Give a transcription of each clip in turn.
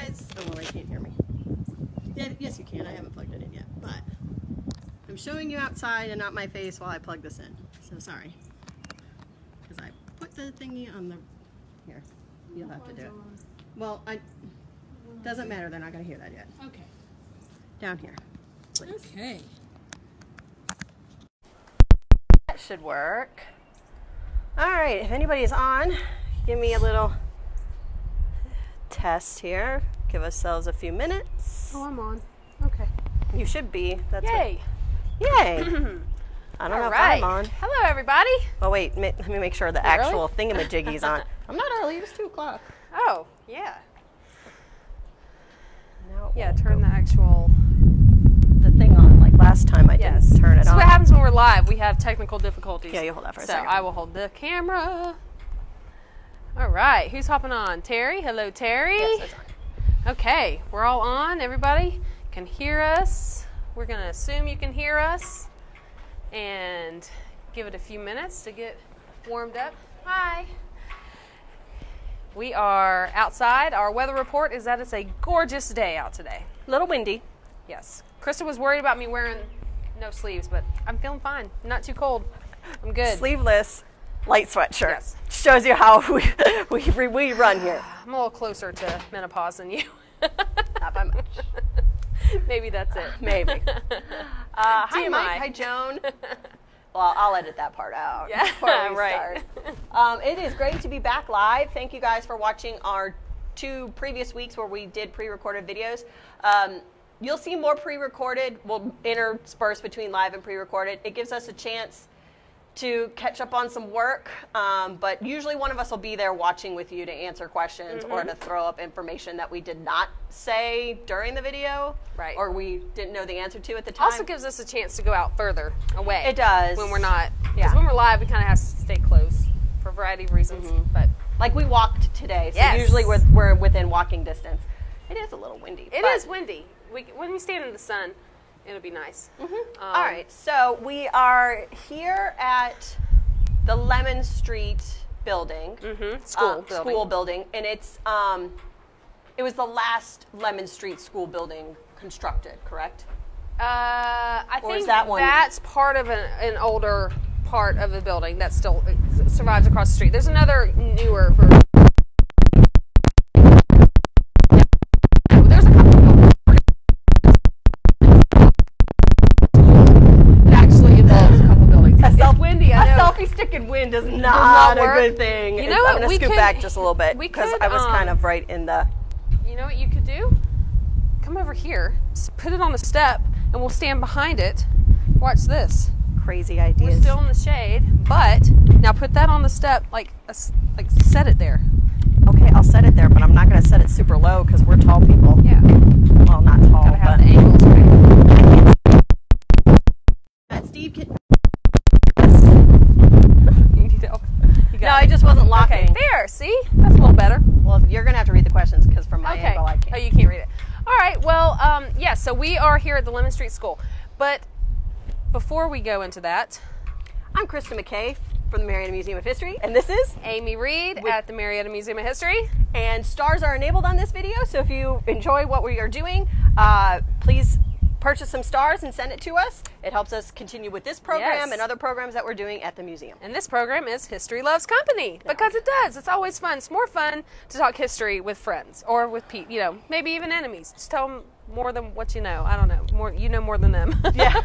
guys. Oh, well, they can't hear me. Yeah, yes, you can. I haven't plugged it in yet, but I'm showing you outside and not my face while I plug this in. So sorry. Because I put the thingy on the... Here. You'll have to do it. Well, doesn't matter. They're not going to hear that yet. Okay. Down here. Please. Okay. That should work. All right. If anybody's on, give me a little test here. Give ourselves a few minutes. Oh, I'm on. Okay. You should be. That's Yay. Yay. I don't know if I'm on. Hello, everybody. Oh, wait. Let me make sure the actual thingamajiggy's on. I'm not early. It was 2 o'clock. Oh, yeah. No, Yeah, turn the actual... the thing on. Like last time I didn't turn it on. That's what happens when we're live. We have technical difficulties. Yeah, you hold that for a so second. I will hold the camera. All right. Who's hopping on? Terry? Hello, Terry. Yes, that's on. Okay. We're all on. Everybody can hear us. We're going to assume you can hear us and give it a few minutes to get warmed up. Hi. We are outside. Our weather report is that it's a gorgeous day out today. A little windy. Yes. Krista was worried about me wearing no sleeves, but I'm feeling fine. Not too cold. I'm good. Sleeveless, light sweatshirt. Yes. Shows you how we run here. I'm a little closer to menopause than you. Not by much. Maybe that's it. Maybe. Hi, TMI. Mike. Hi, Joan. Well, I'll edit that part out before we right. start. It is great to be back live. Thank you guys for watching our 2 previous weeks where we did pre-recorded videos. You'll see more pre-recorded. We'll intersperse between live and pre-recorded. It gives us a chance to catch up on some work, but usually one of us will be there watching with you to answer questions or to throw up information that we did not say during the video or we didn't know the answer to at the time. Also gives us a chance to go out further away. It does. When we're not. Because when we're live, we kind of have to stay close for a variety of reasons. But like we walked today, so usually we're within walking distance. It is a little windy. It is windy. When we stand in the sun, it'll be nice. All right, so we are here at the Lemon Street building, school building, and it's it was the last Lemon Street school building constructed, correct? I think is that one? That's part of an older part of the building that still survives across the street. There's another newer version. There's a couple of it actually involves a couple buildings. It's windy, I know. A selfie stick in wind is not a good thing. You know what? I'm going to scoot back just a little bit because I was kind of right in the... You know what you could do? Come over here, put it on the step, and we'll stand behind it. Watch this. Crazy ideas. We're still in the shade, but now put that on the step, like set it there. Okay, I'll set it there, but I'm not going to set it super low because we're tall people. Yeah. Well, not tall, gotta have but... the angles right. Steve can... You need help. No, I just wasn't locking. Okay, there, see? That's a little better. Well, you're going to have to read the questions because from my angle I can't. Oh, you can't read it. All right, well, so we are here at the Lemon Street School. But before we go into that... I'm Krista McKay from the Marietta Museum of History, and this is... Amy Reed at the Marietta Museum of History. And stars are enabled on this video, so if you enjoy what we are doing, please purchase some stars and send it to us. It helps us continue with this program and other programs that we're doing at the museum. And this program is History Loves Company, because it does. It's always fun. It's more fun to talk history with friends or with people, maybe even enemies. Just tell them more than what you know. I don't know. You know more than them. Yeah.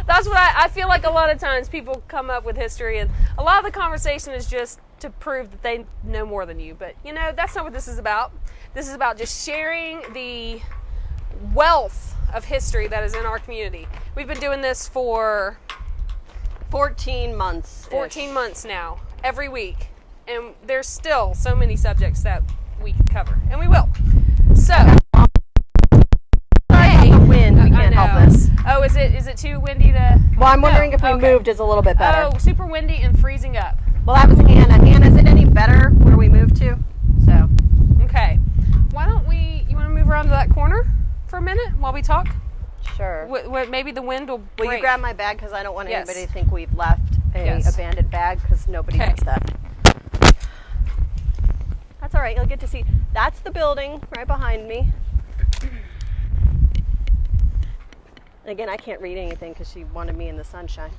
That's what I feel like a lot of times people come up with history, and a lot of the conversation is just to prove that they know more than you. But, that's not what this is about. This is about just sharing the wealth of history that is in our community. We've been doing this for 14 months. 14 months now, every week. And there's still so many subjects that we could cover. And we will. So, the wind, we can't help this. Oh, is it too windy to... Well, I'm wondering if we moved is a little bit better. Oh, super windy and freezing up. Well, that was Anna. Anna, is it any better where we moved to? So. Okay. Why don't you want to move around to that corner for a minute while we talk? Sure. Maybe the wind will break. Will you grab my bag because I don't want anybody to think we've left a abandoned bag because nobody does that. That's all right. You'll get to see. That's the building right behind me. And again, I can't read anything because she wanted me in the sunshine.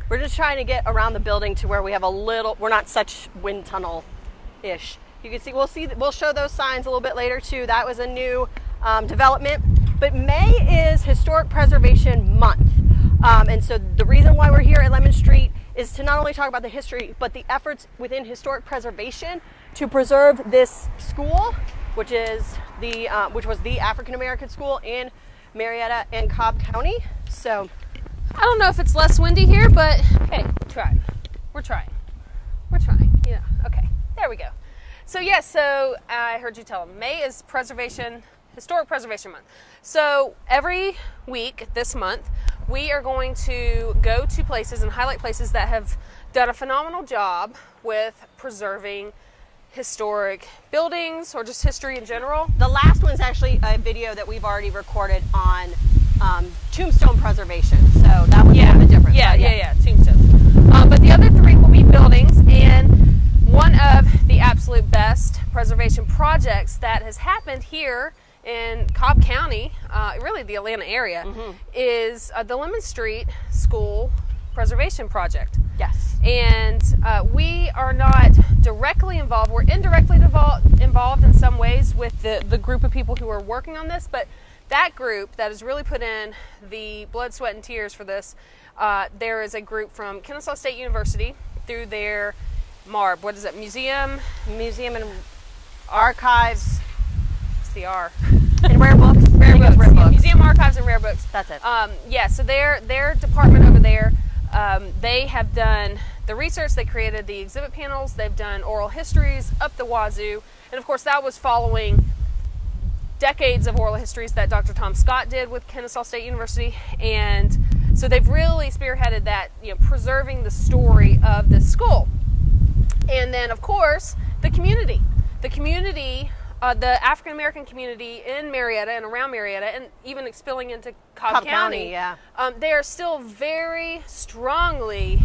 We're just trying to get around the building to where we have a little, we're not such wind tunnel-ish. You can see, we'll show those signs a little bit later too. That was a new development. But May is Historic Preservation Month. And so the reason why we're here at Lemon Street is to not only talk about the history, but the efforts within historic preservation to preserve this school, which was the African American school in Marietta and Cobb County. So I don't know if it's less windy here, but hey, we're trying. Yeah, okay, there we go. So yes, so I heard you tell them May is Historic Preservation Month. So every week this month, we are going to go to places and highlight places that have done a phenomenal job with preserving historic buildings or just history in general. The last one's actually a video that we've already recorded on tombstone preservation. So that would be the difference. Yeah, tombstones. But the other three will be buildings, and one of the absolute best preservation projects that has happened here in Cobb County, really the Atlanta area, is the Lemon Street School Preservation Project. Yes. And we are not directly involved. We're indirectly involved in some ways with the group of people who are working on this, but that group that has really put in the blood, sweat, and tears for this, there is a group from Kennesaw State University through their MARB. What is it? Museum and Archives. What's the R? And Rare Books. Rare Books. Museum, Archives, and Rare Books. That's it. Yeah, so their department over there, they have done the research. They created the exhibit panels. They've done oral histories up the wazoo. And of course, that was following decades of oral histories that Dr. Tom Scott did with Kennesaw State University. And so they've really spearheaded that, preserving the story of this school. And then, of course, the community. The African American community in Marietta and around Marietta, and even spilling into Cobb County, yeah. They are still very strongly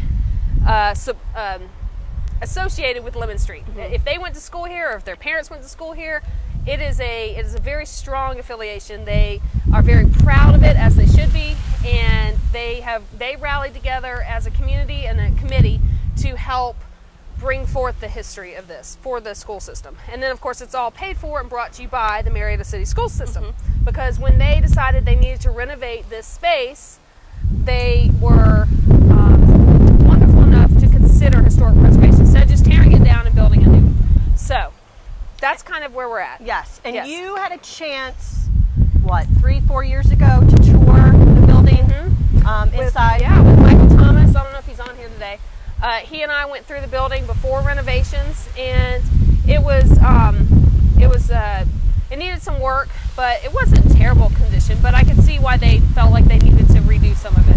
associated with Lemon Street. If they went to school here, or if their parents went to school here, it is a very strong affiliation. They are very proud of it, as they should be, and they rallied together as a community and a committee to help bring forth the history of this for the school system. And then, of course, it's all paid for and brought to you by the Marietta City School System. Because when they decided they needed to renovate this space, they were wonderful enough to consider historic preservation instead of just tearing it down and building a new one. So that's kind of where we're at. Yes. And you had a chance, 3-4 years ago, to tour the building inside. With Michael Thomas. I don't know if he's on here today. He and I went through the building before renovations, and it needed some work, but it wasn't in terrible condition. But I could see why they felt like they needed to redo some of it,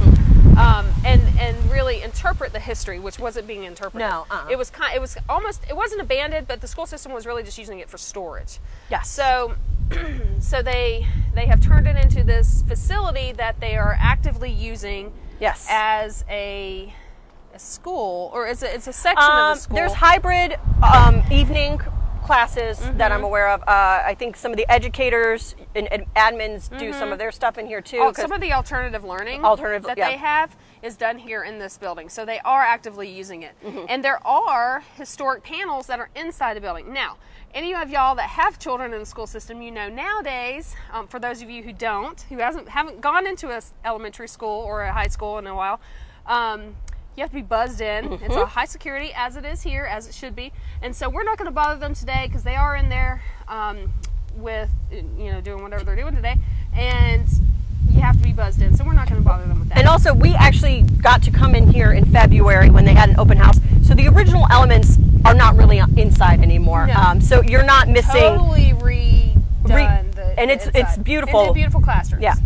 and really interpret the history, which wasn't being interpreted. No, it wasn't abandoned, but the school system was really just using it for storage. Yes. So they have turned it into this facility that they are actively using. Yes. As a school, or it's a section of the school. There's hybrid evening classes that I'm aware of. I think some of the educators and admins do some of their stuff in here too. Some of the alternative learning that they have is done here in this building. So they are actively using it. And there are historic panels that are inside the building. Now, any of y'all that have children in the school system, nowadays, for those of you who don't, who haven't gone into an elementary school or a high school in a while, you have to be buzzed in. It's a high security, as it is here, as it should be. And so we're not going to bother them today because they are in there with, doing whatever they're doing today. And you have to be buzzed in. So we're not going to bother them with that. And also, we actually got to come in here in February when they had an open house. So the original elements are not really inside anymore. No. So you're not missing. Totally redone. And it's beautiful. And beautiful classrooms. Yeah.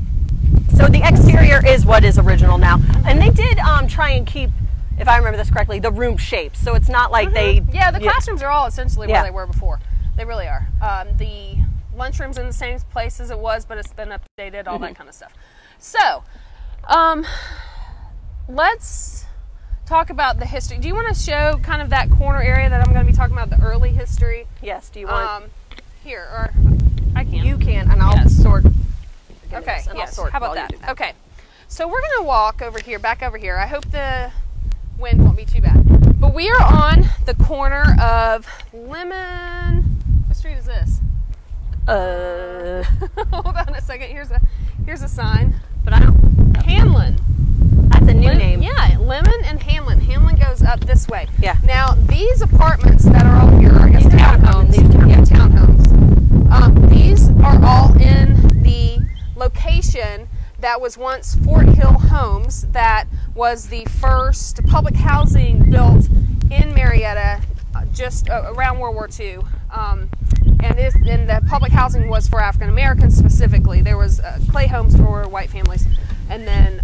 So the exterior is what is original now. And they did try and keep, if I remember this correctly, the room shapes. So it's not like they... Yeah, the classrooms are all essentially where they were before. They really are. The lunchroom's in the same place as it was, but it's been updated, all that kind of stuff. So, let's talk about the history. Do you want to show kind of that corner area that I'm going to be talking about, the early history? Yes. Do you want? Here, or I can. You can, and I'll Yes. sort. Okay. And I'll Yes. sort How about while you that? do that. Okay. So we're going to walk over here, back over here. I hope the wind won't be too bad. But we are on the corner of Lemon. What street is this? Hold on a second. Here's a sign. But I don't. Hanlon. That's a new name. Yeah, Lemon and Hanlon. Hanlon goes up this way. Yeah. Now these apartments that are all here, I guess These townhomes. townhomes. Yeah, townhomes. These are all in the location that was once Fort Hill Homes. That was the first public housing built in Marietta, just around World War II. And the public housing was for African Americans specifically. There was clay homes for white families, and then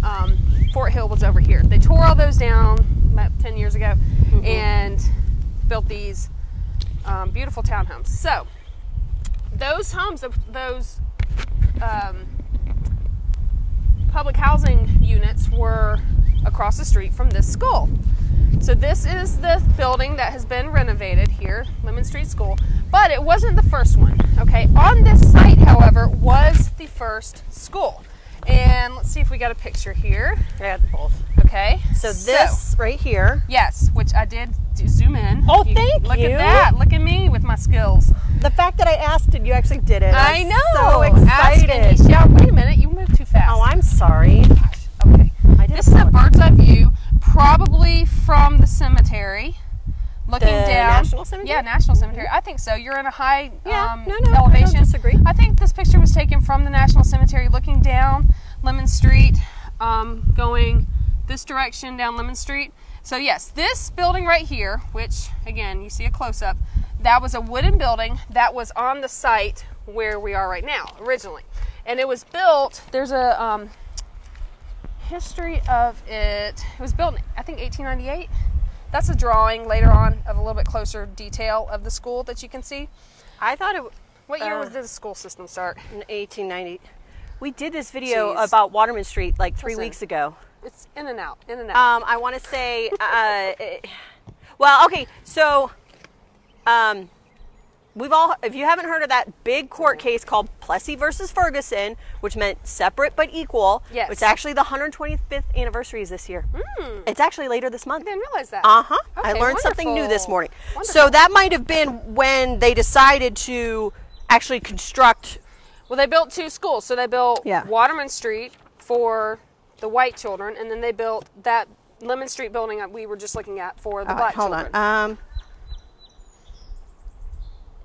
Fort Hill was over here. They tore all those down about 10 years ago and built these beautiful townhomes. So those homes, those public housing units were across the street from this school. So this is the building that has been renovated here, Lemon Street School, but it wasn't the first one, okay? On this site, however, was the first school. And let's see if we got a picture here. I got both. Okay. So this right here. Yes, which I did zoom in. Oh, thank Look you. at that. Look at me with my skills. The fact that I asked and you actually did it. I I'm know. So Ask and excited. you shall. Wait a minute. You moved too fast. Oh, I'm sorry. Okay. I didn't This is a know. bird's eye view, probably from the cemetery. Looking The down. National Cemetery? Yeah, National Cemetery. I think so. You're in a high No, elevation. I don't disagree. I think this picture was taken from the National Cemetery, looking down Lemon Street, going this direction down Lemon Street. So yes, this building right here, which again you see a close-up, that was a wooden building that was on the site where we are right now originally, and it was built. There's a history of it. It was built in, I think, 1898. That's a drawing later on of a little bit closer detail of the school that you can see. I thought it. What year did the school system start? In 1890. We did this video Jeez. about Waterman Street like 3 Listen. weeks ago. It's in and out, in and out. I want to say, well, okay, so if you haven't heard of that big court case called Plessy versus Ferguson, which meant separate but equal, Yes. which actually the 125th anniversary is this year. It's actually later this month. I didn't realize that. Uh-huh. I Okay, learned something new this wonderful. morning. Wonderful. So that might have been when they decided to actually construct. Well, they built two schools. So they built Yeah. Waterman Street for the white children, and then they built that Lemon Street building that we were just looking at for the black hold children. on.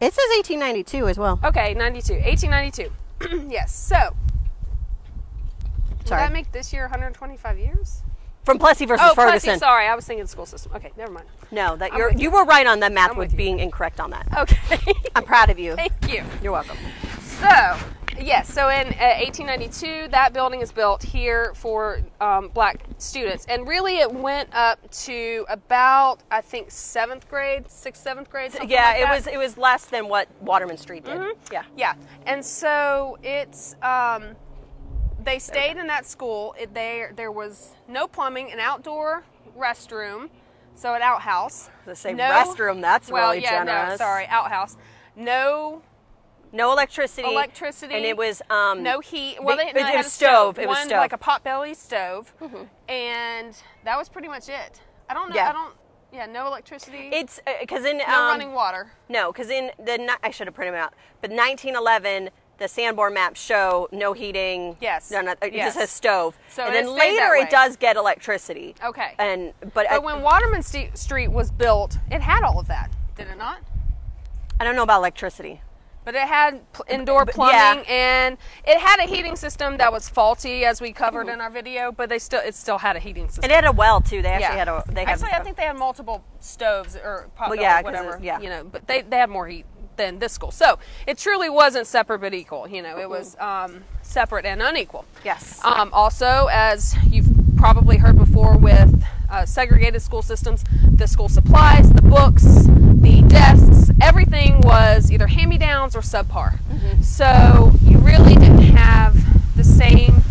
It says 1892 as well. Okay, 1892. Yes, so. Would Sorry. that make this year 125 years? From Plessy versus Oh, Ferguson. Plessy, sorry. I was thinking school system. Okay, never mind. No, that I'm with you were right on the math I'm with with you. being incorrect on that. Okay. I'm proud of you. Thank you. You're welcome. So, yes, so in 1892, that building is built here for black students. And really it went up to about, I think, 7th grade, 6th, 7th grade, something Yeah, like that. it was less than what Waterman Street did. Yeah. Yeah, and so it's, they stayed in that school. There was no plumbing, an outdoor restroom, so an outhouse. Let's say restroom, that's well, really yeah, generous. no, sorry, outhouse. No electricity. electricity. And it was no heat. Well, it they was had a stove. It was One, stove. like a potbelly stove, and that was pretty much it. I don't know. Yeah. Yeah, no electricity. It's because in no running water. No, because in I should have printed them out. But 1911, the Sanborn maps show no heating. Yes. No, it Yes. just has stove. So and it then stayed that later way. it does get electricity. Okay. But But when Waterman Street was built, it had all of that, did it not? I don't know about electricity. But it had indoor But- plumbing, yeah. and it had a heating system that was faulty, as we covered in our video. But it still had a heating system. It had a well too. They actually had a. Actually, I think they had multiple stoves or pot Well, yeah, 'cause whatever. yeah. You know, but they had more heat than this school. So it truly wasn't separate but equal. You know, it was separate and unequal. Yes. Also, as you've probably heard before with segregated school systems, the school supplies, the books, the desks, everything was either hand-me-downs or subpar. So you really didn't have the same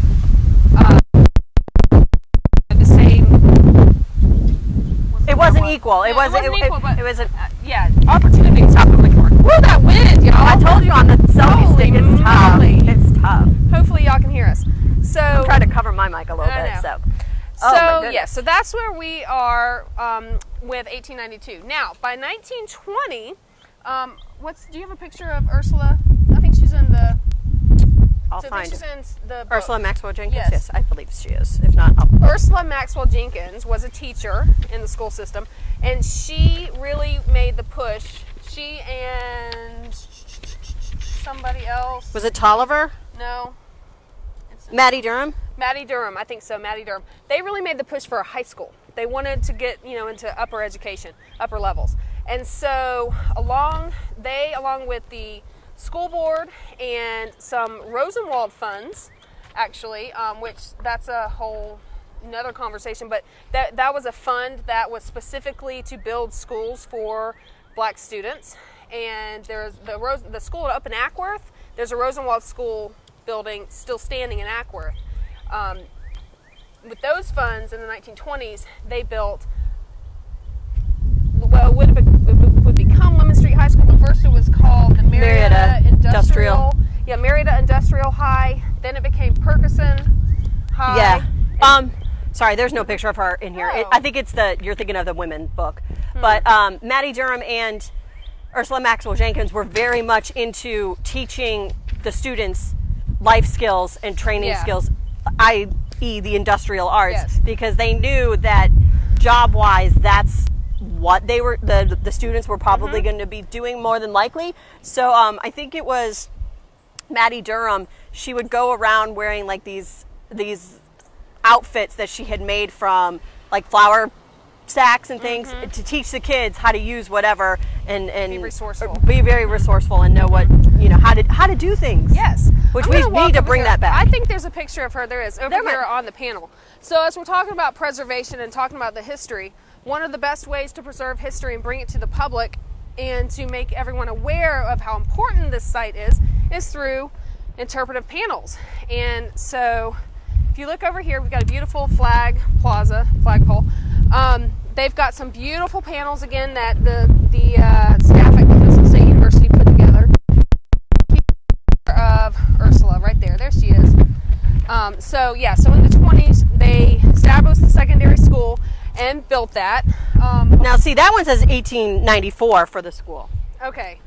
equal. It wasn't equal, but it was a, yeah, opportunity is top of the court. Woo, that wind, y'all! I told you on the selfie stick, it's tough. moly. It's tough. Hopefully y'all can hear us. So I'm trying to cover my mic a little I bit. know. So, So yeah, so that's where we are with 1892. Now, by 1920, do you have a picture of Ursula? I think she's in the. I'll so I find think she's it. in the book. Ursula Maxwell Jenkins. Yes. Yes, I believe she is. If not, I'll... Ursula Maxwell Jenkins was a teacher in the school system, and she really made the push. She and somebody else. Was it Tolliver? No. Maddie Durham? Maddie Durham, I think so, Maddie Durham. They really made the push for a high school. They wanted to get, into upper education, upper levels. And so along with the school board and some Rosenwald funds, actually, which that's a whole another conversation, but that was a fund that was specifically to build schools for black students. And there's the school up in Ackworth, there's a Rosenwald school building still standing in Ackworth. With those funds in the 1920s, they built it would become Lemon Street High School, but first it was called the Marietta Industrial. Yeah, Marietta Industrial High. Then it became Perkison High. Yeah. Sorry, there's no picture of her in here. Oh. I think it's you're thinking of the women book. But Maddie Durham and Ursula Maxwell Jenkins were very much into teaching the students life skills and training skills, i.e. the industrial arts, because they knew that job-wise, that's what they were, the students were probably going to be doing more than likely. So I think it was Maddie Durham, she would go around wearing like these outfits that she had made from like flour sacks and things to teach the kids how to use whatever and be resourceful, be very resourceful and know what how to do things. Yes, which we need to bring that back. I think there's a picture of her. There is over here on the panel. So as we're talking about preservation and talking about the history, one of the best ways to preserve history and bring it to the public and to make everyone aware of how important this site is through interpretive panels. And so if you look over here, we've got a beautiful flagpole. They've got some beautiful panels again that the staff at Coastal State University put together. Of Ursula right there. There she is. So in the 20s they established the secondary school and built that. Now see, that one says 1894 for the school. Okay.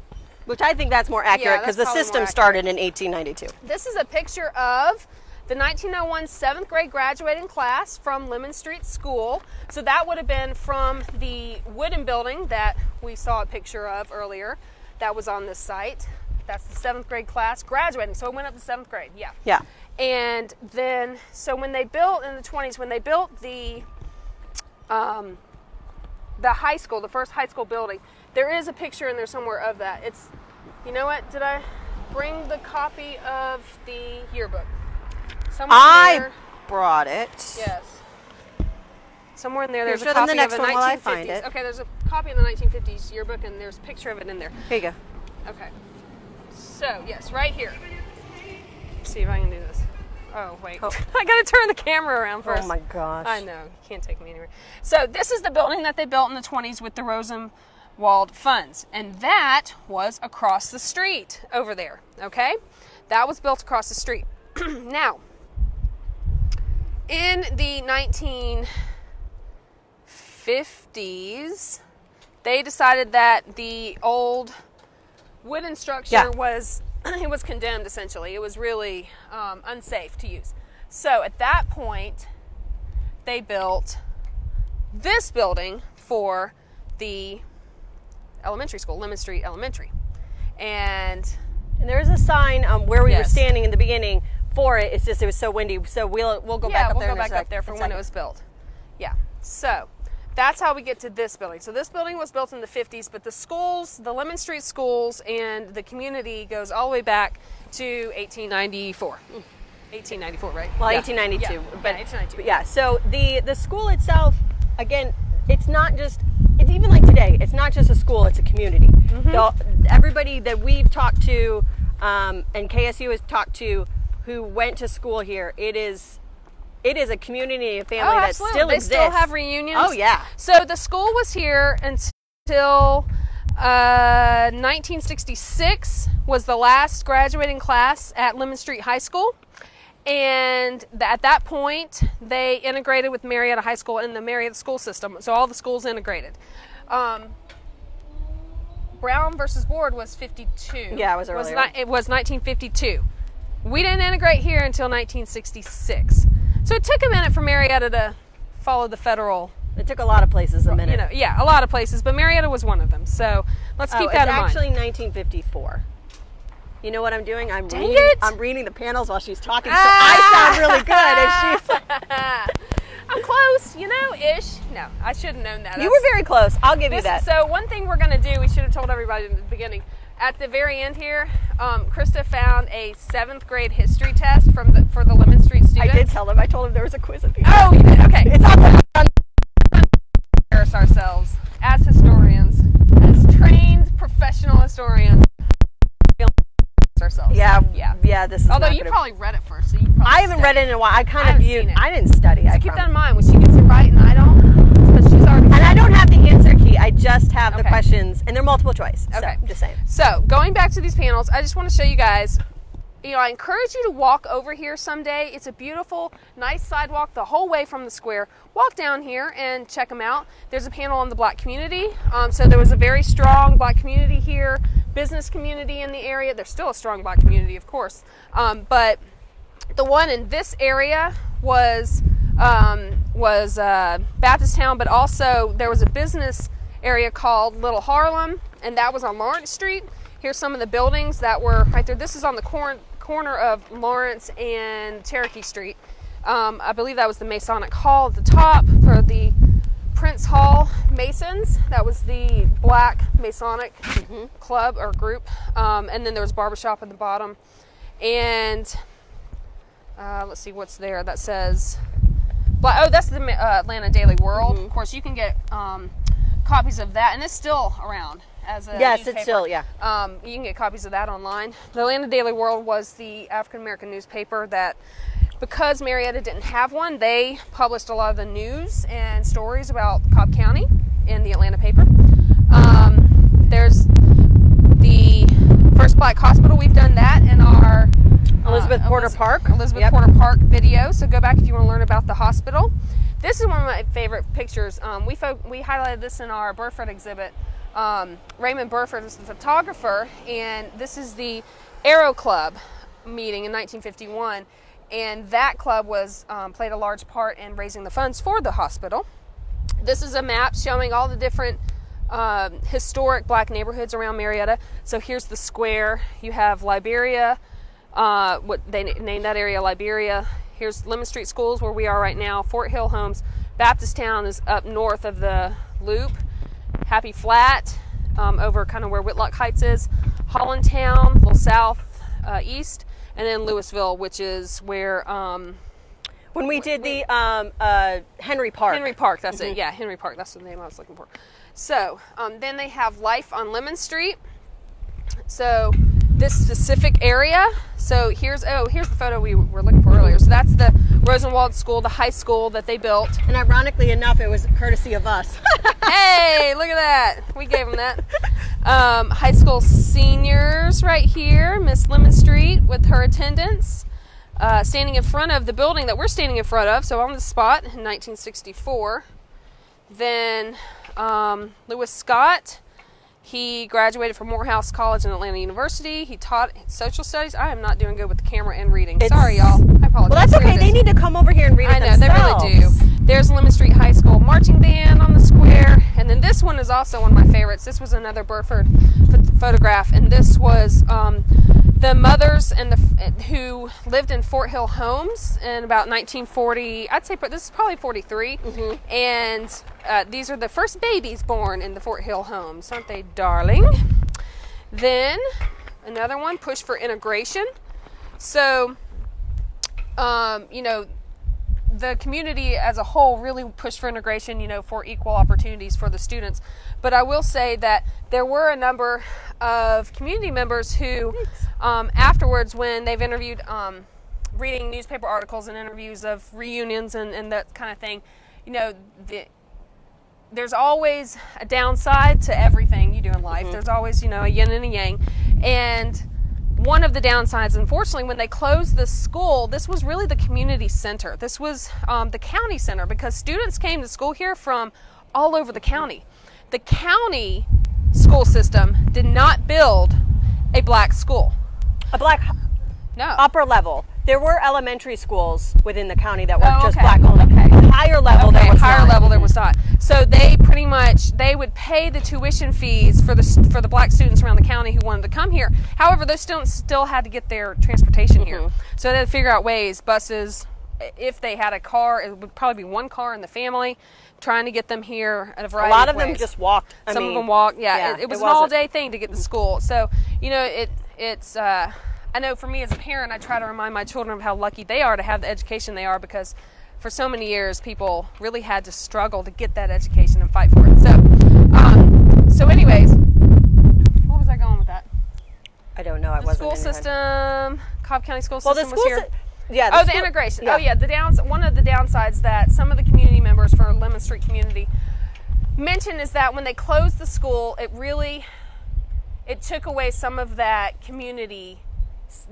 Which I think that's more accurate because the system started in 1892. This is a picture of the 1901 7th grade graduating class from Lemon Street School. So that would have been from the wooden building that we saw a picture of earlier that was on this site. That's the 7th grade class graduating. So it went up to 7th grade. Yeah. Yeah. And then, so when they built in the 20s, when they built the high school, the first high school building, there is a picture in there somewhere of that. It's, you know what? Did I bring the copy of the yearbook? I brought it. Yes. Somewhere in there, there's a Show them copy the next of a one 1950s. while I find it. Okay, there's a copy of the 1950s yearbook, and there's a picture of it in there. Here you go. Okay. So, yes, right here. Let's see if I can do this. Oh, wait. Oh. I got to turn the camera around first. Oh my gosh. I know. You can't take me anywhere. So, this is the building that they built in the 20s with the Rosenwald funds. And that was across the street over there. Okay? That was built across the street. Now, in the 1950s, they decided that the old wooden structure was condemned, essentially. It was really unsafe to use. So at that point, they built this building for the elementary school, Lemon Street Elementary. And there's a sign where we were standing in the beginning for it. It's just it was so windy, so we'll go back up there. We'll go back up there for when it was built. Yeah. So that's how we get to this building. So this building was built in the 50s, but the schools, the Lemon Street schools, and the community goes all the way back to 1894. 1894, right? Well, yeah. 1892. Yeah. But 1892. But yeah. So the school itself, again, it's not just. It's even like today. It's not just a school; it's a community. Everybody that we've talked to, and KSU has talked to, who went to school here, it is it is a community and family Oh, that absolutely. still They exists. still have reunions. Oh, yeah. So the school was here until 1966 was the last graduating class at Lemon Street High School. And at that point, they integrated with Marietta High School in the Marietta school system. So all the schools integrated. Brown versus Ward was 52. Yeah, it was earlier. It was 1952. We didn't integrate here until 1966. So it took a minute for Marietta to follow the federal. It took a lot of places a minute. You know, yeah, a lot of places, but Marietta was one of them. So let's keep that in mind. It's actually 1954. You know what I'm doing? I'm reading the panels while she's talking, so I sound really good. And she's I'm close, you know, ish. No, I should have known that. You were very close. I'll give you that. So one thing we're going to do, we should have told everybody in the beginning. At the very end here, Krista found a 7th grade history test for the Lemon Street students. I did tell them. I told them there was a quiz at the end. Oh, you did? Okay. It's on the Embarrass ourselves as historians, as trained professional historians. Ourselves. Yeah. This is. Although not you gonna... probably read it first, so you probably. I haven't read it in a while. I kind of haven't viewed. seen it. I didn't study. So keep that in mind when she gets it right and I don't, because she's already. And I don't have the answer key. I just have the Okay. questions, and they're multiple choice. Okay. So, just saying. So going back to these panels, I just want to show you guys. You know, I encourage you to walk over here someday. It's a beautiful, nice sidewalk the whole way from the square. Walk down here and check them out. There's a panel on the Black community. So there was a very strong Black community here, business community in the area. There's still a strong Black community, of course. But the one in this area was Baptist Town, but also there was a business area called Little Harlem, and that was on Lawrence Street. Here's some of the buildings that were right there. This is on the corner of Lawrence and Cherokee Street. I believe that was the Masonic Hall at the top for the Prince Hall Masons. That was the Black Masonic club or group. And then there was a barbershop at the bottom. And let's see what's there. That says, that's the Atlanta Daily World. Of course, you can get copies of that, and it's still around. As a newspaper. It's still, yeah. You can get copies of that online. The Atlanta Daily World was the African American newspaper that, because Marietta didn't have one, they published a lot of the news and stories about Cobb County in the Atlanta paper. There's the first Black hospital. We've done that in our Elizabeth Porter Park Porter Park video. So go back if you want to learn about the hospital. This is one of my favorite pictures. We highlighted this in our Burford exhibit. Raymond Burford is the photographer, and this is the Aero Club meeting in 1951, and that club was played a large part in raising the funds for the hospital. This is a map showing all the different historic Black neighborhoods around Marietta. So here's the square. You have Liberia, what they named that area Liberia. Here's Lemon Street Schools, where we are right now. Fort Hill Homes. Baptist Town is up north of the loop. Happy Flat, over kind of where Whitlock Heights is. Hollandtown, a little south east, and then Louisville, which is where when we did the Henry Park. Henry Park, that's it. Yeah, Henry Park. That's the name I was looking for. So then they have Life on Lemon Street. So this specific area. So here's the photo we were looking for earlier. So that's the Rosenwald School, the high school that they built. And ironically enough, it was courtesy of us. Hey, look at that. We gave them that. High school seniors right here. Miss Lemon Street with her attendants. Standing in front of the building that we're standing in front of. So on the spot in 1964. Then Lewis Scott. He graduated from Morehouse College and Atlanta University. He taught social studies. I am not doing good with the camera and reading. Sorry, y'all. I apologize. Well, that's okay. They need to come over here and read it themselves. I know, they really do. There's Lemon Street High School marching band on the square. And then this one is also one of my favorites. This was another Burford photograph. And this was the mothers and who lived in Fort Hill Homes in about 1940. I'd say this is probably 43. And these are the first babies born in the Fort Hill Homes. Aren't they darling? Then another one, Push for Integration. So, you know, the community as a whole really pushed for integration, you know, for equal opportunities for the students. But I will say that there were a number of community members who, afterwards, when they've interviewed reading newspaper articles and interviews of reunions and that kind of thing, you know, there's always a downside to everything you do in life. There's always, you know, a yin and a yang. And one of the downsides, unfortunately, when they closed the school, this was really the community center. This was the county center, because students came to school here from all over the county. The county school system did not build a black school. A black No. upper level. There were elementary schools within the county that were just okay. black only. Okay. Higher level, there was higher not. level there was not. So they pretty much, they would pay the tuition fees for the black students around the county who wanted to come here. However, those students still had to get their transportation here. So they had to figure out ways, buses, if they had a car, it would probably be one car in the family, trying to get them here at a variety of ways. A lot of them just walked. Some of them walked. Yeah, it was an all-day thing to get to school. So, you know, it's I know for me as a parent, I try to remind my children of how lucky they are to have the education they are, because for so many years, people really had to struggle to get that education and fight for it. So anyways, what was I going with that? I don't know. I The wasn't school in your head. system, Cobb County school Well, system the was school here. yeah. The integration. Yeah. Oh, yeah. One of the downsides that some of the community members for Lemon Street community mentioned is that when they closed the school, it took away some of that community,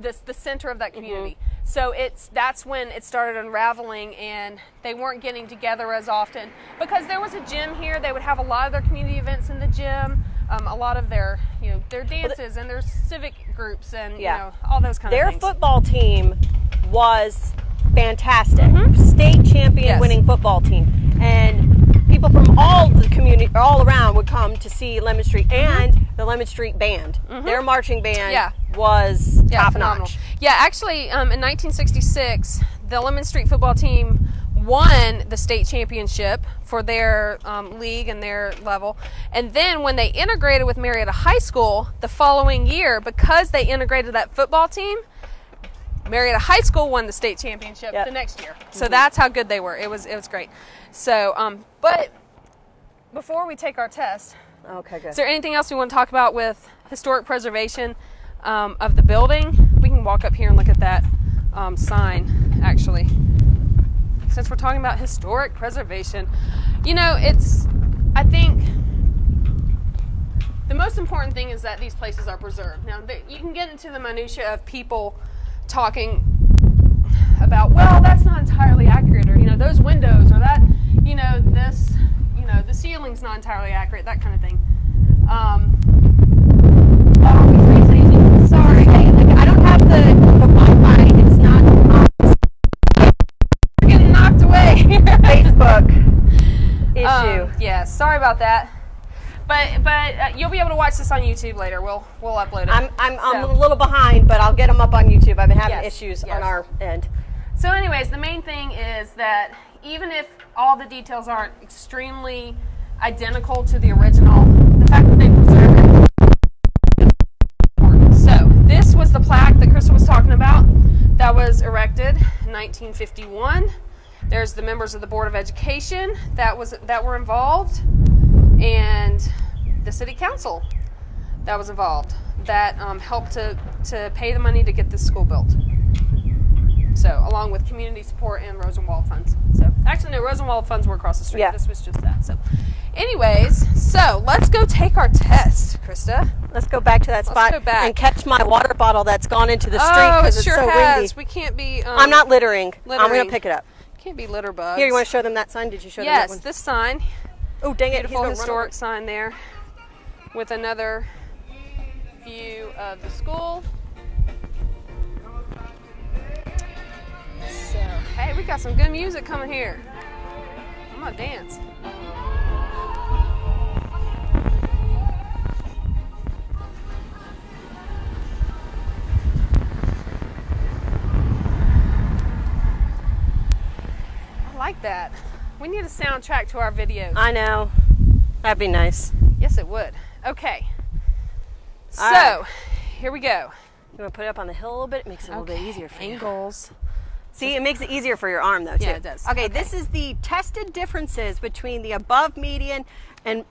the center of that community. So that's when it started unraveling, and they weren't getting together as often, because there was a gym here. They would have a lot of their community events in the gym, a lot of their, you know, their dances and their civic groups and you know, all those kind of things. Their football team was fantastic. State champion winning football team. And people from all the community, all around, would come to see Lemon Street and the Lemon Street Band. Their marching band was top notch. Yeah, actually, in 1966, the Lemon Street football team won the state championship for their league and their level. And then when they integrated with Marietta High School the following year, because they integrated that football team, Marietta High School won the state championship the next year. So that's how good they were. It was great. So, but before we take our test, okay, good. is there anything else we want to talk about with historic preservation of the building? We can walk up here and look at that sign, actually. Since we're talking about historic preservation, you know, I think the most important thing is that these places are preserved. Now, you can get into the minutia of people talking about, well, that's not entirely accurate, or, you know, those windows, or that, you know, this, you know, the ceiling's not entirely accurate, that kind of thing. Sorry. I don't have the Wi-Fi. It's not We're getting knocked away. Facebook issue. Yeah, sorry about that. But you'll be able to watch this on YouTube later. We'll upload it. I'm a little behind, but I'll get them up on YouTube. I've been having issues on our end. So anyways, the main thing is that even if all the details aren't extremely identical to the original, the fact that they preserve it. So this was the plaque that Krista was talking about that was erected in 1951. There's the members of the Board of Education that were involved, and the City Council that was involved that helped to pay the money to get this school built. So, along with community support and Rosenwald funds. So, actually, no, Rosenwald funds were across the street. Yeah. This was just that. So, anyways, so let's go take our test, Krista. Let's go back to that spot and catch my water bottle that's gone into the street because it's so windy. We can't be. I'm not littering. I'm going to pick it up. Can't be litter bugs. Here, you want to show them that sign? Did you show them that one? Yes, this sign. Oh, dang it. Beautiful historic sign there with another view of the school. So, hey, we got some good music coming here. I'm gonna dance. I like that. We need a soundtrack to our videos. I know. That'd be nice. Yes, it would. Okay. So, right. Here we go. You want to put it up on the hill a little bit? It makes it a little bit easier for you. Angles. See, it makes it easier for your arm, though, too. Yeah, it does. Okay, this is the tested differences between the above median and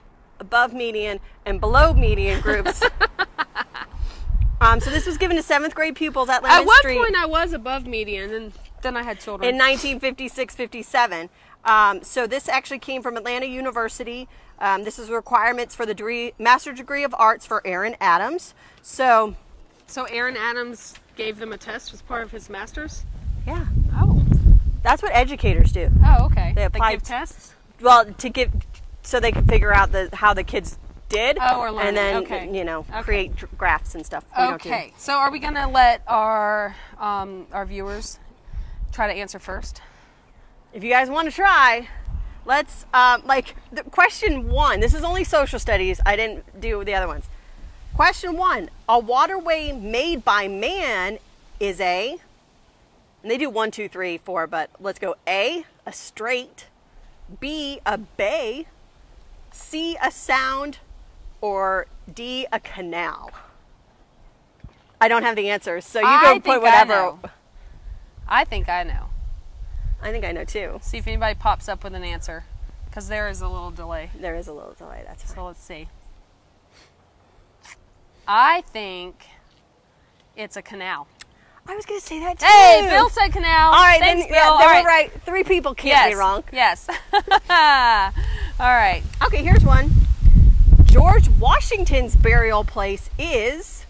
below median groups So this was given to 7th grade pupils at At Lemon one Street point, I was above median, and then I had children. in 1956-57. So this actually came from Atlanta University. This is requirements for the Master Degree of Arts for Aaron Adams. So Aaron Adams gave them a test as part of his master's? yeah, Oh. that's what educators do. Oh, okay. They apply give tests? Well, so they can figure out how the kids did, Oh, or learning. and then Okay. create graphs and stuff. We don't do Okay. So are we going to let our viewers try to answer first? If you guys want to try, let's the question 1. This is only social studies. I didn't do the other ones. Question 1: a waterway made by man is and they do 1, 2, 3, 4, but let's go A strait, B a bay, C a sound, or D a canal. I don't have the answers, so you go put whatever. I think I know. I think I know too. See if anybody pops up with an answer, because there is a little delay. There is a little delay. That's fine. So let's see. I think it's a canal. I was going to say that too. Hey, Bill said canal. All right, Thanks, then Bill. yeah, All they right. were right. 3 people can't be wrong. Yes. All right. Okay, here's one. George Washington's burial place is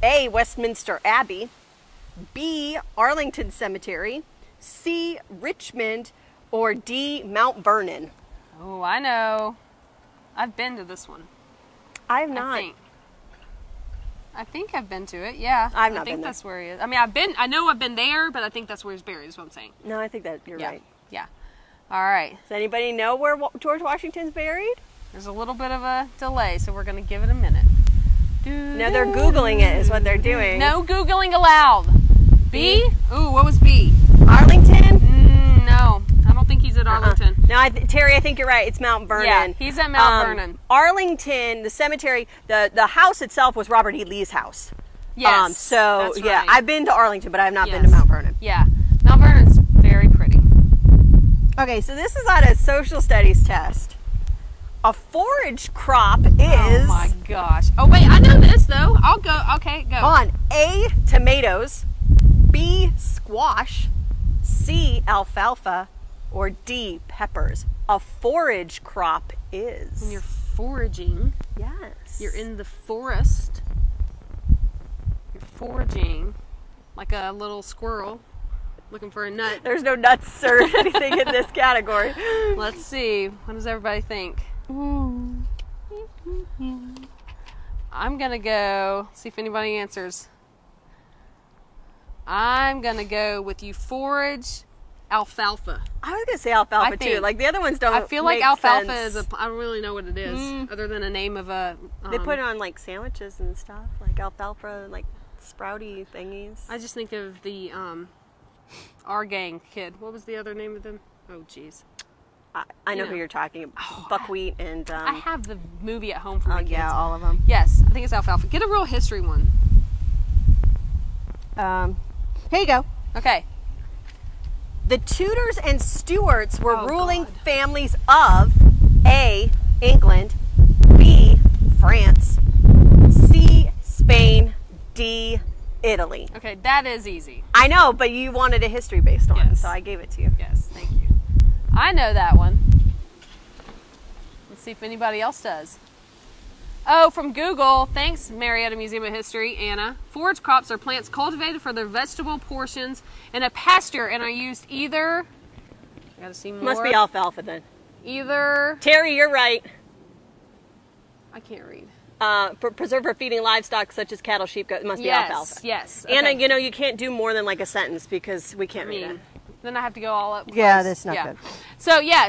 A, Westminster Abbey, B, Arlington Cemetery, C, Richmond, or D, Mount Vernon. Oh, I know. I've been to this one. I have not. I think I've been to it. Yeah. I've not I think been there. that's where he is. I mean, I know I've been there, but I think that's where he's buried. Is what I'm saying. No, I think that you're Yeah. right. Yeah. All right. Does anybody know where George Washington's buried? There's a little bit of a delay, so we're going to give it a minute. No, they're Googling it is what they're doing. No Googling allowed. B? Ooh, what was B? Arlington? No, I don't think he's at Arlington. No, Terry, I think you're right. It's Mount Vernon. Yeah, he's at Mount Vernon. Arlington, the cemetery, the house itself was Robert E. Lee's house. Yes. So, that's yeah, right. I've been to Arlington, but I have not been Yes. to Mount Vernon. Yeah, Mount Vernon's very pretty. Okay, so this is on a social studies test. A forage crop is Oh my gosh. Oh wait, I know this though. I'll go. Okay, go. on A, tomatoes, B, squash, C, alfalfa, or D, peppers. A forage crop is. When you're foraging, Yes. you're in the forest. You're foraging like a little squirrel looking for a nut. There's no nuts or anything in this category. Let's see. What does everybody think? I'm gonna go. See if anybody answers. I'm gonna go with you forage alfalfa. I was gonna say alfalfa I too. think- Like the other ones don't. I feel like make alfalfa sense. is a. I don't really know what it is, other than a name of a. They put it on like sandwiches and stuff, like alfalfa, like sprouty thingies. I just think of the our gang kid. What was the other name of them? Oh, jeez. I know know. who you're talking about. Buckwheat and. I have the movie at home for my Oh yeah, kids. all of them. Yes, I think it's alfalfa. Get a real history one. Here you go. Okay. The Tudors and Stuarts were Oh, ruling God. families of A, England, B, France, C, Spain, D, Italy. Okay, that is easy. I know, but you wanted a history based one, Yes. so I gave it to you. Yes, thank you. I know that one. Let's see if anybody else does. Oh, from Google. Thanks, Marietta Museum of History, Anna. Forage crops are plants cultivated for their vegetable portions in a pasture and are used either. I gotta see more. Must be alfalfa then. Either. Terry, you're right. I can't read. Preserve for feeding livestock such as cattle, sheep, goats. It must be Yes, alfalfa. yes. Anna, okay. you know, you can't do more than like a sentence because we can't read it. Then I have to go all up. Yeah, close. that's not good.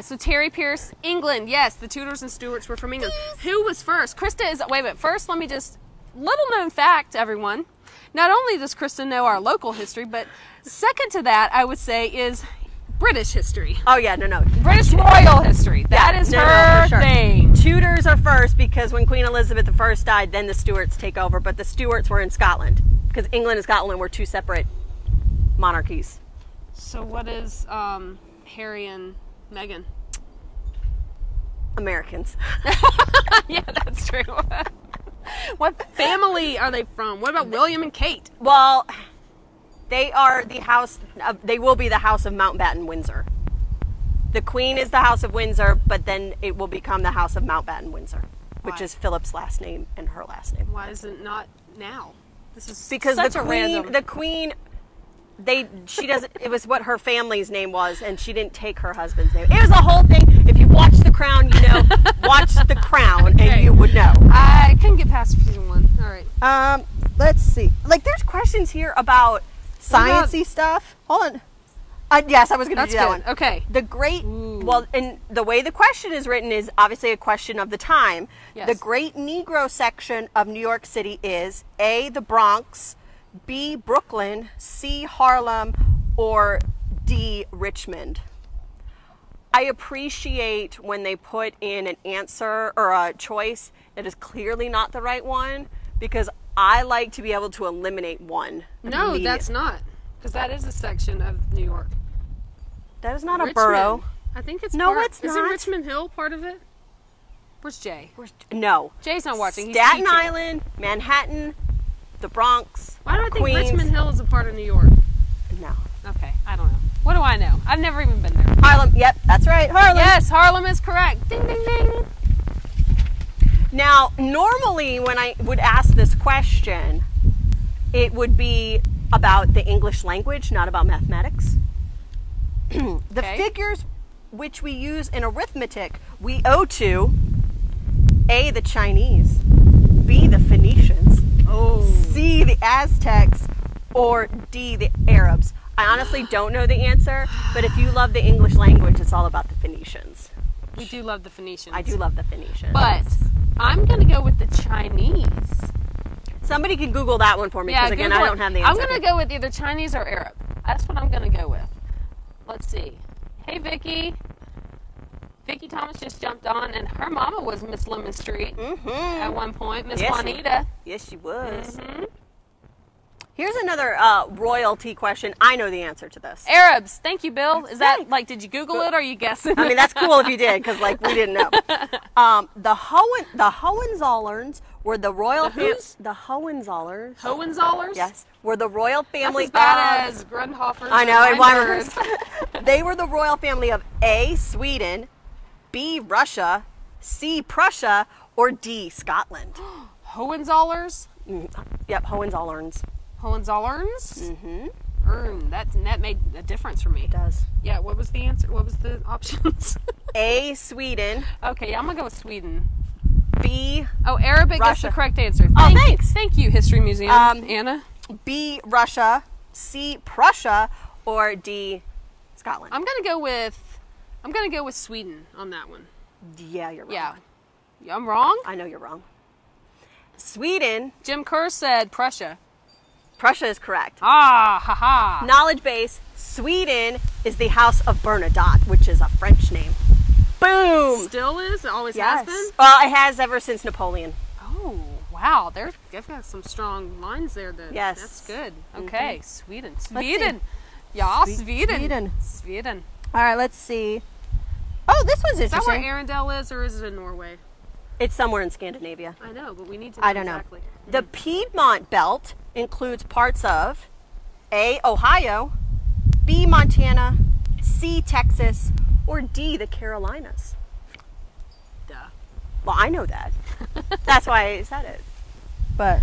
So Terry Pierce, England. Yes, the Tudors and Stuarts were from England. Who was first? Krista is. Wait a minute. First, let me just little known fact, everyone. Not only does Krista know our local history, but second to that, I would say is British history. Oh yeah, no. British royal history. That is no, her for sure. thing. Tudors are first because when Queen Elizabeth I died, then the Stuarts take over. But the Stuarts were in Scotland because England and Scotland were two separate monarchies. So what is Harry and Meghan? Americans. Yeah, that's true. What family are they from? What about William and Kate? Well, they are the house. They will be the House of Mountbatten Windsor. The Queen is the House of Windsor, but then it will become the House of Mountbatten Windsor, which Why? is Philip's last name and her last name. Why is it not now? This is Because such the a Queen, random. the Queen, she doesn't. It was what her family's name was, and she didn't take her husband's name. It was a whole thing. If you watch The Crown, you know. Watch The Crown, Okay. and you would know. I couldn't get past season 1. All right. Let's see. Like, there's questions here about sciencey stuff. Hold on. Yes, I was going to That's do that good. one. Okay. The great, Ooh. well, and the way the question is written is obviously a question of the time. Yes. The great Negro section of New York City is A, the Bronx, B, Brooklyn, C, Harlem, or D, Richmond. I appreciate when they put in an answer or a choice that is clearly not the right one, because I like to be able to eliminate one. No, immediately. that's not. Because that is a section of New York. That is not a Richmond. borough. I think it's No, part. it's Isn't not. Richmond Hill part of it? Where's Jay? No. Jay's not watching. He's Staten teaching. Island, Manhattan, the Bronx. Why do I think Queens. Richmond Hill is a part of New York? No. Okay, I don't know. What do I know? I've never even been there. Harlem. Yep, that's right. Harlem. Yes, Harlem is correct. Ding, ding, ding. Now, normally when I would ask this question, it would be about the English language, not about mathematics. The Okay. figures which we use in arithmetic, we owe to A, the Chinese, B, the Phoenicians, Oh. C, the Aztecs, or D, the Arabs. I honestly don't know the answer, but if you love the English language, it's all about the Phoenicians. We do love the Phoenicians. I do love the Phoenicians. But I'm going to go with the Chinese. Somebody can Google that one for me, because again, Google I it. don't have the answer. I'm going to go with either Chinese or Arab. That's what I'm going to go with. Let's see. Hey, Vicky. Vicky Thomas just jumped on, and her mama was Miss Lemon Street at one point. Miss Yes, Juanita. Yes, she was. Mhm. Here's another royalty question. I know the answer to this. Arabs. Thank you, Bill. Is that, Thanks. like, did you Google it or are you guessing? I mean, that's cool if you did, because like we didn't know. The Hohenzollerns were the royal The who's? the Hohenzollerns. Hohenzollerns? Yes, were the royal That's family as bad of. as Grundhoffers. I know. and And why Weinbergers. They were the royal family of A, Sweden, B, Russia, C, Prussia, or D, Scotland. Hohenzollerns? Yep, Hohenzollerns. Hohenzollerns? Mm-hmm. That made a difference for me. It does. Yeah, what was the answer? What was the options? A, Sweden, Okay, I'm going to go with Sweden. B, Oh, Arabic is Russia. the correct answer. Oh, Thank you. thanks. Thank you, History Museum. Anna? B, Russia, C, Prussia, or D, Scotland. I'm going to go with Sweden on that one. Yeah, you're wrong. Yeah. I'm wrong? I know you're wrong. Sweden, Jim Kerr said Prussia. Prussia is correct. Ah, ha. Knowledge base, Sweden is the House of Bernadotte, which is a French name. Boom! Still is? It always Yes. has been? Well, it has ever since Napoleon. Oh, wow. They've got some strong lines there. Yes. That's good. Okay, Sweden. see. Sweden. Yeah, Sweden. Sweden. Sweden. All right, let's see. Oh, this one's Is that where interesting. Arendelle is, or is it in Norway? It's somewhere in Scandinavia. I know, but we need to know I don't exactly. know. The Piedmont Belt includes parts of A, Ohio, B, Montana, C, Texas, or D, the Carolinas. Duh. Well, I know that. That's why I said it. But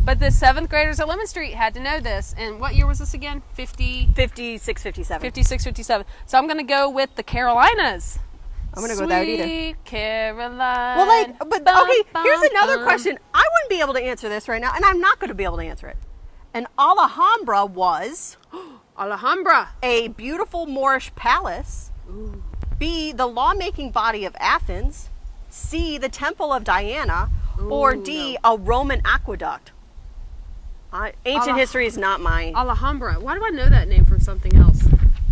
But the 7th graders at Lemon Street had to know this. And what year was this again? 56, 57. 56, 57. So I'm going to go with the Carolinas. I'm going to go with that either. Sweet Caroline. Well, like, but Bum, okay, bum, here's another bum. question. I wouldn't be able to answer this right now, and I'm not going to be able to answer it. An Alhambra was Alhambra. a beautiful Moorish palace, B, the lawmaking body of Athens, C, the temple of Diana, or Ooh, D, a Roman aqueduct. Ancient history is not my. Alhambra. Why do I know that name from something else?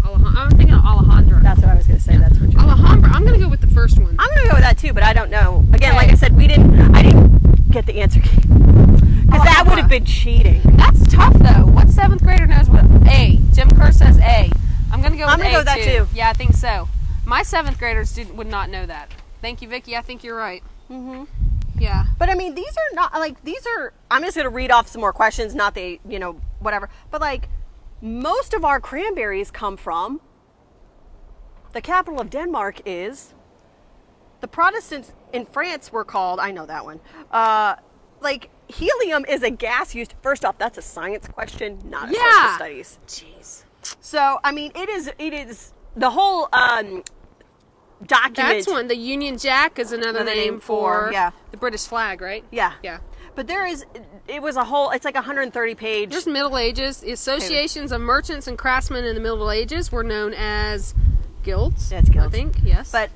I'm thinking of Alejandra. That's what I was going to say. That's what you're. Alhambra. I'm going to go with the first one. I'm going to go with that too, but I don't know. Again, Okay. like I said, I didn't get the answer because that would have been cheating. That's tough though. What 7th grader knows what A? Jim Kerr says A. I'm going to go with I'm gonna A go with that too. Yeah, I think so. My 7th graders would not know that. Thank you, Vicky. I think you're right. Yeah. But I mean, these are not like, these are, I'm just going to read off some more questions, not they, you know, whatever. But like, most of our cranberries come from, the capital of Denmark is, the Protestants in France were called, I know that one, like, helium is a gas used, first off, that's a science question, not a social studies. Jeez. So, I mean, it is the whole document. That's one. The Union Jack is another name for the British flag, right? Yeah. Yeah. But it was a whole, it's like 130 page. There's Middle Ages. The associations of merchants and craftsmen in the Middle Ages were known as guilds. That's guilds. I think, yes. But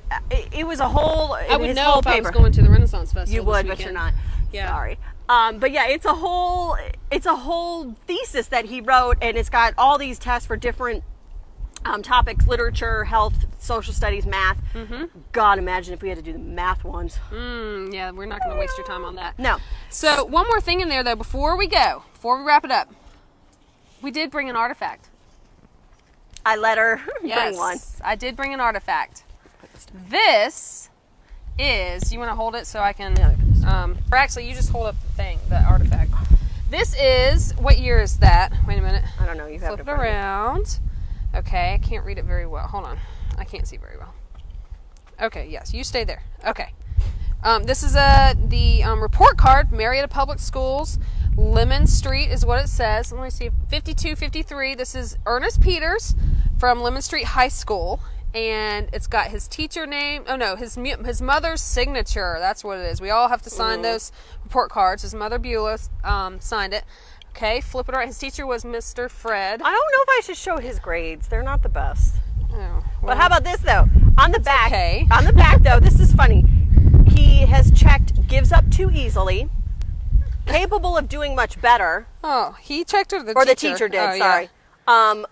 it was a whole, I would know if I was going to the Renaissance Festival. You would, this but weekend. you're not. Yeah. Sorry. But yeah, it's a whole thesis that he wrote, and it's got all these tests for different topics: literature, health, social studies, math. God, imagine if we had to do the math ones. Yeah, we're not going to waste your time on that. No. So one more thing in there though, before we wrap it up, we did bring an artifact. I let her Yes, bring one. I did bring an artifact. This is, you want to hold it so I can, or actually you just hold up the thing, the artifact. This is, what year is that? Wait a minute. I don't know. You have Flip to it around. Okay, I can't read it very well. Hold on. I can't see very well. Okay, yes, you stay there. Okay. This is the report card, Marietta Public Schools. Lemon Street is what it says. Let me see. 5253. This is Ernest Peters from Lemon Street High School. And it's got his teacher name. Oh, no, his mother's signature. That's what it is. We all have to sign those report cards. His mother, Beulah, signed it. Okay, flip it around. His teacher was Mr. Fred. I don't know if I should show his grades. They're not the best. Oh, well, But how about this, though? On the back, okay. On the back, though, this is funny. He has checked, gives up too easily, capable of doing much better. Oh, he checked or the Or teacher? the teacher did, Oh, sorry. Yeah.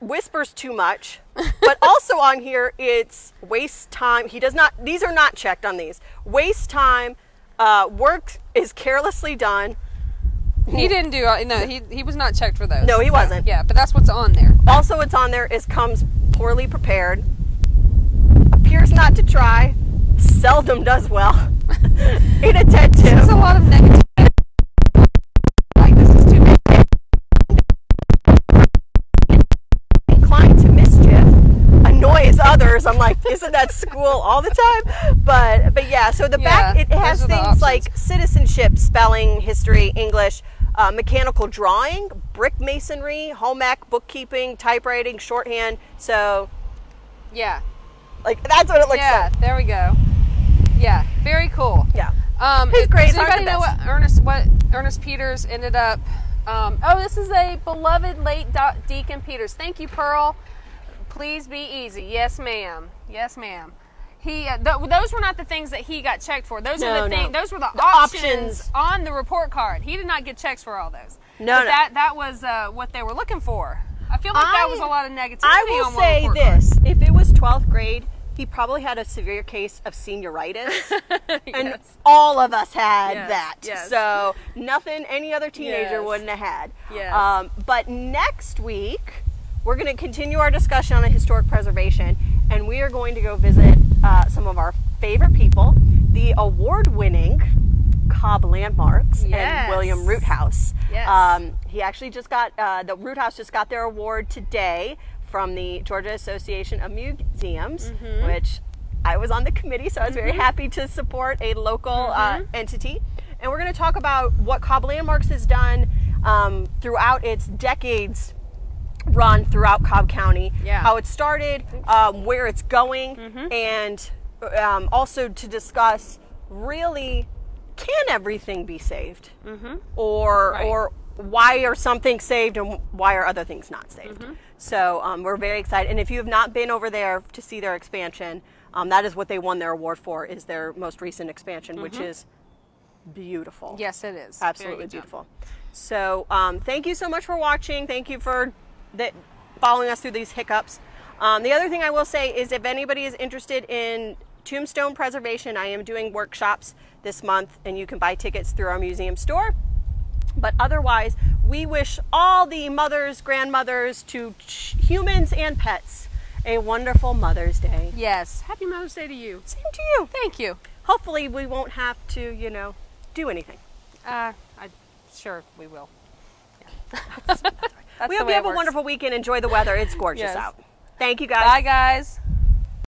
Whispers too much. But also on here, it's waste time. He does not, these are not checked on these. Waste time, work is carelessly done. He didn't do, no, he was not checked for those. No, he wasn't. Yeah, but that's what's on there. Also, what's on there is comes poorly prepared, appears not to try, seldom does well, inattentive. There's a lot of negativity. Like, this is too big. Inclined to mischief, annoys others. I'm like, isn't that school all the time? But yeah, so the back, it has those are the things options. like citizenship, spelling, history, English, mechanical drawing, brick masonry, home ec, bookkeeping, typewriting, shorthand. So, Yeah. like, that's what it looks Yeah, like. there we go. Yeah, very cool. Yeah. His grades does aren't anybody the know best. what Ernest Peters ended up? Oh, this is a beloved late Deacon Peters. Thank you, Pearl. Please be easy. Yes, ma'am. Yes, ma'am. He those were not the things that he got checked for. Those are the things. Those were the options on the report card. He did not get checks for all those. No, but that was what they were looking for. I feel like that was a lot of negativity. I will on one say report this: if it was 12th grade, he probably had a severe case of senioritis, card. and Yes. all of us had Yes, that. yes. So nothing any other teenager Yes. wouldn't have had. Yes. But next week, we're going to continue our discussion on historic preservation, and we are going to go visit some of our favorite people, the award-winning Cobb Landmarks Yes. and William Root House. Yes. He actually just got, the Root House just got their award today from the Georgia Association of Museums, which I was on the committee, so I was very happy to support a local entity. And we're going to talk about what Cobb Landmarks has done throughout its decades run throughout Cobb County, how it started, where it's going, and also to discuss really, can everything be saved? Or why are some things saved and why are other things not saved? So we're very excited. And if you have not been over there to see their expansion, that is what they won their award for, is their most recent expansion, which is beautiful. Yes, it is. Absolutely Very good job. beautiful. So thank you so much for watching. Thank you for following us through these hiccups. The other thing I will say is if anybody is interested in tombstone preservation, I am doing workshops this month, and you can buy tickets through our museum store. But otherwise, we wish all the mothers, grandmothers, to humans and pets a wonderful Mother's Day. Yes. Happy Mother's Day to you. Same to you. Thank you. hopefully we won't have to, you know, do anything. Sure we will. Yeah. We hope you have a wonderful weekend. Enjoy the weather. It's gorgeous Yes. out. Thank you, guys. Bye, guys.